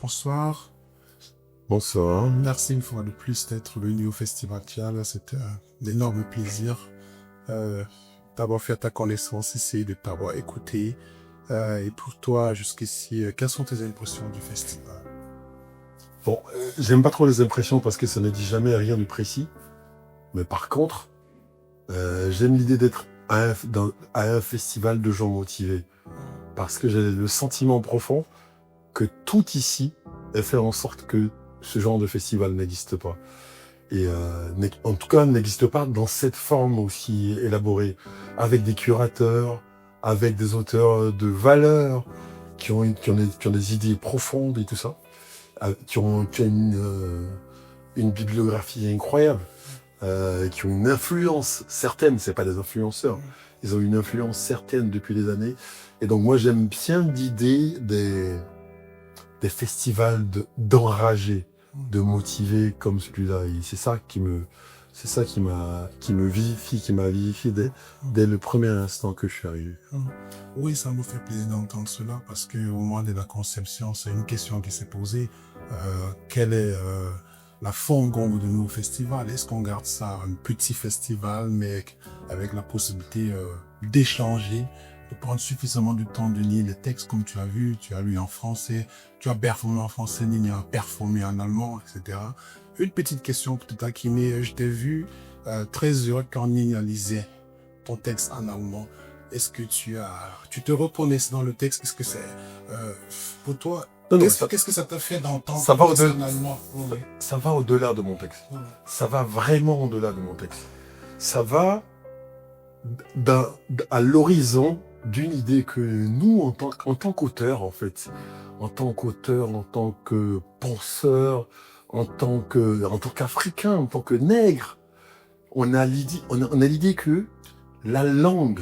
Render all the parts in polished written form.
bonsoir. Bonsoir. Merci une fois de plus d'être venu au Festival Tial. C'était un énorme plaisir d'avoir fait ta connaissance ici, de t'avoir écouté. Et pour toi, jusqu'ici, quelles sont tes impressions du festival? Bon, j'aime pas trop les impressions parce que ça ne dit jamais rien de précis. Mais par contre, j'aime l'idée d'être à un festival de gens motivés. Parce que j'ai le sentiment profond que tout ici est fait en sorte que ce genre de festival n'existe pas. Et en tout cas, n'existe pas dans cette forme aussi élaborée, avec des curateurs, avec des auteurs de valeur, qui ont des idées profondes et tout ça, qui ont une bibliographie incroyable, qui ont une influence certaine, c'est pas des influenceurs, ils ont une influence certaine depuis des années. Et donc moi j'aime bien l'idée des festivals d'enragés, de motivés comme celui-là. Et c'est ça qui m'a vivifié dès le premier instant que je suis arrivé. Oui, ça me fait plaisir d'entendre cela parce qu'au moment de la conception, c'est une question qui s'est posée. Quelle est la forme qu'on veut donner au festival? Est-ce qu'on garde ça un petit festival, mais avec la possibilité d'échanger, de prendre suffisamment de temps de lire les textes comme tu as vu, tu as lu en français, tu as performé en français, Nina a performé en allemand, etc. Une petite question pour te taquiner. Je t'ai vu très heureux quand Nina lisait ton texte en allemand. Est-ce que tu te reconnais dans le texte? Est-ce que c'est pour toi? Qu'est-ce que ça t'a fait d'entendre ça va en allemand? Oui. Ça va au-delà de mon texte. Oui. Ça va vraiment au-delà de mon texte. Ça va à l'horizon d'une idée que nous, en tant qu'auteurs, en fait, en tant qu'auteur, en tant que penseur, en tant qu'Africain, en tant que nègre, on a l'idée que la langue,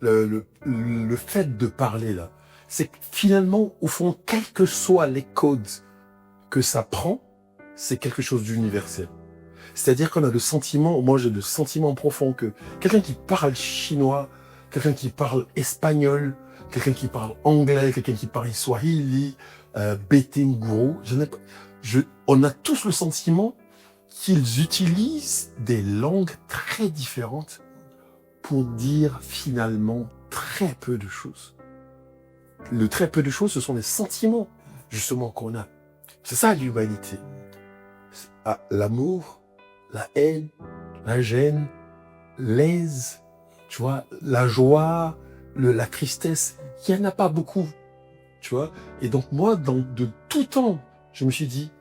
le fait de parler là, c'est finalement, au fond, quels que soient les codes que ça prend, c'est quelque chose d'universel. C'est-à-dire qu'on a le sentiment, moi j'ai le sentiment profond que quelqu'un qui parle chinois, quelqu'un qui parle espagnol, quelqu'un qui parle anglais, quelqu'un qui parle swahili, Betenguru, on a tous le sentiment qu'ils utilisent des langues très différentes pour dire finalement très peu de choses. Le très peu de choses, ce sont les sentiments, justement, qu'on a. C'est ça l'humanité. L'amour, la haine, la gêne, l'aise, tu vois, la joie, la tristesse, il n'y en a pas beaucoup, tu vois. Et donc moi, de tout temps, je me suis dit,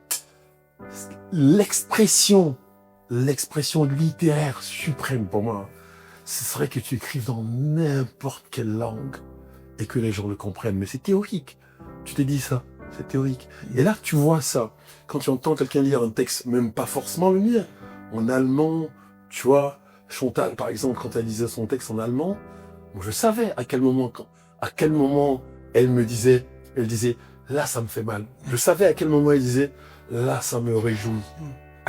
l'expression littéraire suprême pour moi, ce serait que tu écrives dans n'importe quelle langue et que les gens le comprennent. Mais c'est théorique. Tu t'es dit ça, c'est théorique. Et là, tu vois ça. Quand tu entends quelqu'un lire un texte, même pas forcément le lire, en allemand, tu vois, Chantal, par exemple, quand elle lisait son texte en allemand, moi, je savais à quel moment elle disait, là, ça me fait mal. Je savais à quel moment elle disait, là, ça me réjouit.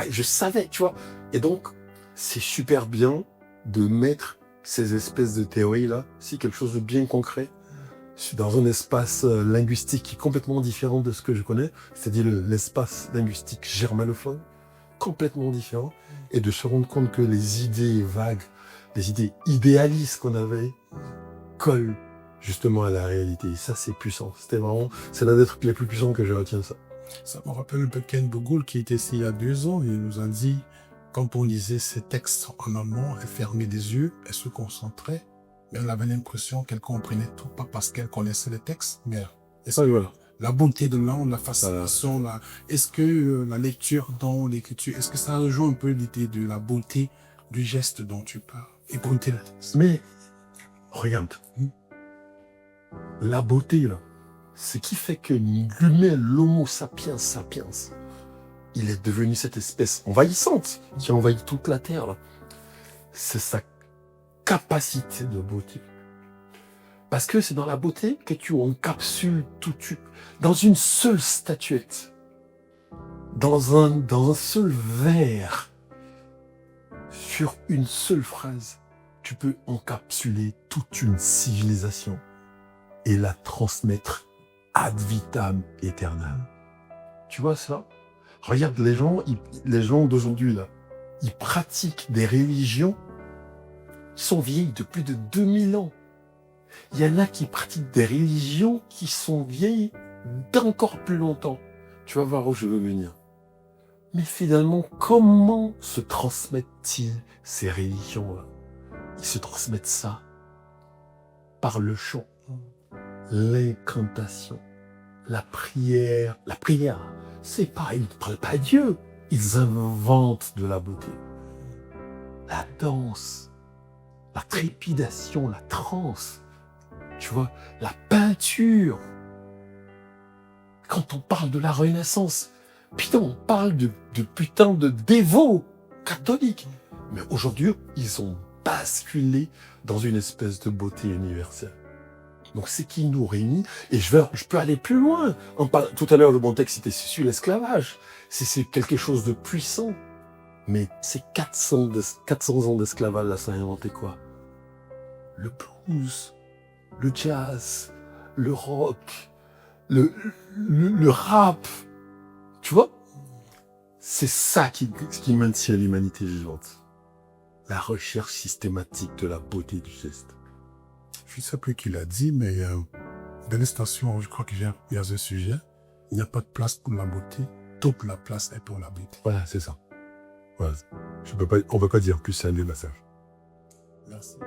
Je savais, tu vois. Et donc, c'est super bien de mettre ces espèces de théories-là, si quelque chose de bien concret, dans un espace linguistique qui est complètement différent de ce que je connais, c'est-à-dire l'espace linguistique germanophone, complètement différent, et de se rendre compte que les idées vagues, les idées idéalistes qu'on avait, collent justement à la réalité. Et ça, c'est puissant. C'est l'un des trucs les plus puissants que je retiens, ça. Ça me rappelle un peu Ken Bogoul qui était ici il y a 2 ans. Il nous a dit, quand on lisait ses textes en allemand, elle fermait les yeux, elle se concentrait, mais on avait l'impression qu'elle comprenait tout, pas parce qu'elle connaissait les textes, mais Voilà. la beauté de langue, la fascination, est-ce que la lecture dans l'écriture, est-ce que ça rejoint un peu l'idée de la beauté du geste dont tu parles? Et beauté la texte. Mais, regarde, la beauté, là, ce qui fait que l'humain, l'homo sapiens sapiens, il est devenu cette espèce envahissante qui envahit toute la Terre, là. C'est sa capacité de beauté. Parce que c'est dans la beauté que tu encapsules tout, dans une seule statuette, dans un seul vers, sur une seule phrase, tu peux encapsuler toute une civilisation et la transmettre ad vitam aeternam. Tu vois ça? Regarde les gens d'aujourd'hui, là. Ils pratiquent des religions qui sont vieilles de plus de 2000 ans. Il y en a qui pratiquent des religions qui sont vieilles d'encore plus longtemps. Tu vas voir où je veux venir. Mais finalement, comment se transmettent-ils ces religions-là? Ils se transmettent ça par le chant, l'incantation, la prière. La prière, c'est pas, ils ne parlent pas à Dieu. Ils inventent de la beauté. La danse, la trépidation, la transe, tu vois, la peinture. Quand on parle de la Renaissance, putain, on parle de putain de dévots catholiques. Mais aujourd'hui, ils ont basculé dans une espèce de beauté universelle. Donc c'est qui nous réunit. Et je peux aller plus loin. Tout à l'heure, mon texte était sur l'esclavage. C'est quelque chose de puissant. Mais ces 400 ans d'esclavage, là, ça a inventé quoi? Le blues, le jazz, le rock, le rap. Tu vois? C'est ça qui maintient l'humanité vivante. La recherche systématique de la beauté du geste. Je ne sais plus qui l'a dit, mais dans les stations, je crois qu'il y a ce sujet. Il n'y a pas de place pour la beauté. Toute la place est pour la beauté. Voilà, c'est ça. Voilà. On ne peut pas dire plus, c'est un des messages. Merci.